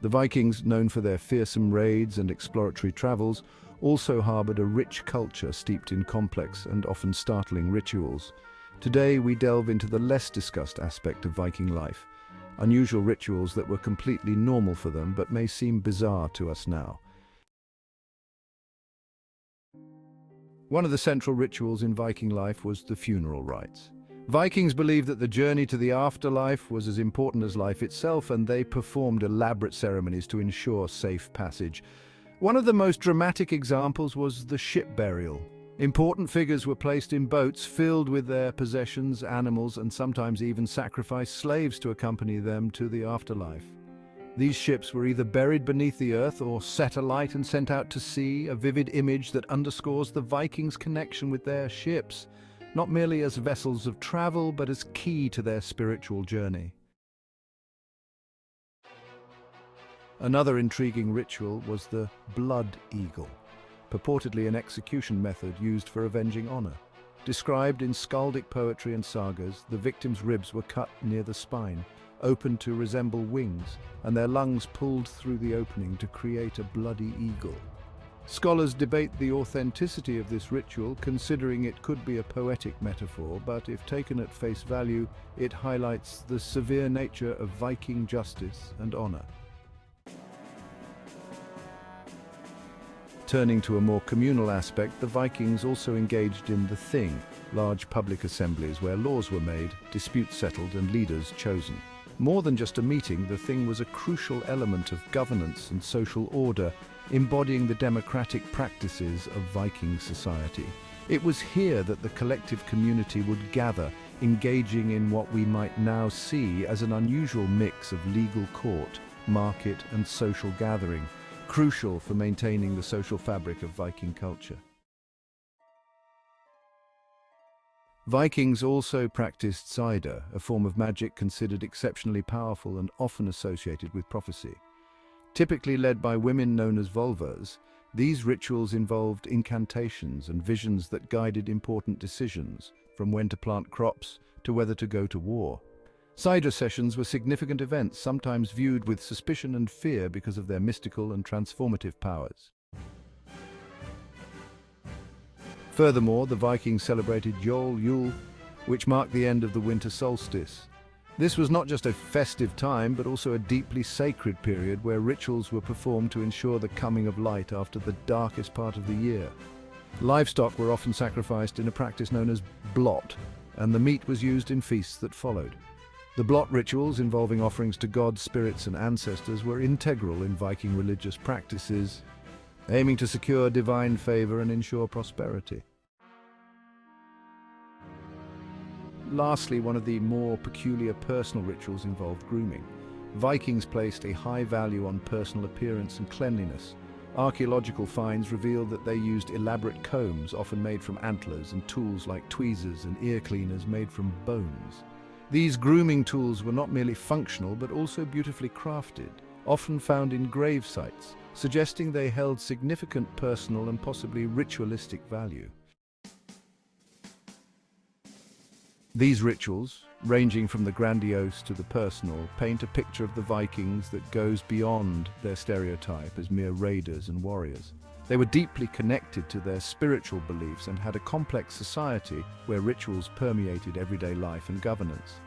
The Vikings, known for their fearsome raids and exploratory travels, also harbored a rich culture steeped in complex and often startling rituals. Today, we delve into the less discussed aspect of Viking life, unusual rituals that were completely normal for them but may seem bizarre to us now. One of the central rituals in Viking life was the funeral rites. Vikings believed that the journey to the afterlife was as important as life itself, and they performed elaborate ceremonies to ensure safe passage. One of the most dramatic examples was the ship burial. Important figures were placed in boats filled with their possessions, animals, and sometimes even sacrificed slaves to accompany them to the afterlife. These ships were either buried beneath the earth or set alight and sent out to sea, a vivid image that underscores the Vikings' connection with their ships, not merely as vessels of travel, but as key to their spiritual journey. Another intriguing ritual was the blood eagle, purportedly an execution method used for avenging honor. Described in skaldic poetry and sagas, the victim's ribs were cut near the spine, open to resemble wings, and their lungs pulled through the opening to create a bloody eagle. Scholars debate the authenticity of this ritual, considering it could be a poetic metaphor, but if taken at face value, it highlights the severe nature of Viking justice and honor. Turning to a more communal aspect, the Vikings also engaged in the Thing, large public assemblies where laws were made, disputes settled, and leaders chosen. More than just a meeting, the Thing was a crucial element of governance and social order, embodying the democratic practices of Viking society. It was here that the collective community would gather, engaging in what we might now see as an unusual mix of legal court, market, and social gathering, crucial for maintaining the social fabric of Viking culture. Vikings also practiced cider, a form of magic considered exceptionally powerful and often associated with prophecy. Typically led by women known as vulvas, these rituals involved incantations and visions that guided important decisions, from when to plant crops to whether to go to war. Cider sessions were significant events, sometimes viewed with suspicion and fear because of their mystical and transformative powers. Furthermore, the Vikings celebrated Yule, which marked the end of the winter solstice. This was not just a festive time, but also a deeply sacred period where rituals were performed to ensure the coming of light after the darkest part of the year. Livestock were often sacrificed in a practice known as blot, and the meat was used in feasts that followed. The blot rituals, involving offerings to gods, spirits, and ancestors, were integral in Viking religious practices, aiming to secure divine favor and ensure prosperity. Lastly, one of the more peculiar personal rituals involved grooming. Vikings placed a high value on personal appearance and cleanliness. Archaeological finds revealed that they used elaborate combs, often made from antlers, and tools like tweezers and ear cleaners made from bones. These grooming tools were not merely functional, but also beautifully crafted, often found in grave sites, suggesting they held significant personal and possibly ritualistic value. These rituals, ranging from the grandiose to the personal, paint a picture of the Vikings that goes beyond their stereotype as mere raiders and warriors. They were deeply connected to their spiritual beliefs and had a complex society where rituals permeated everyday life and governance.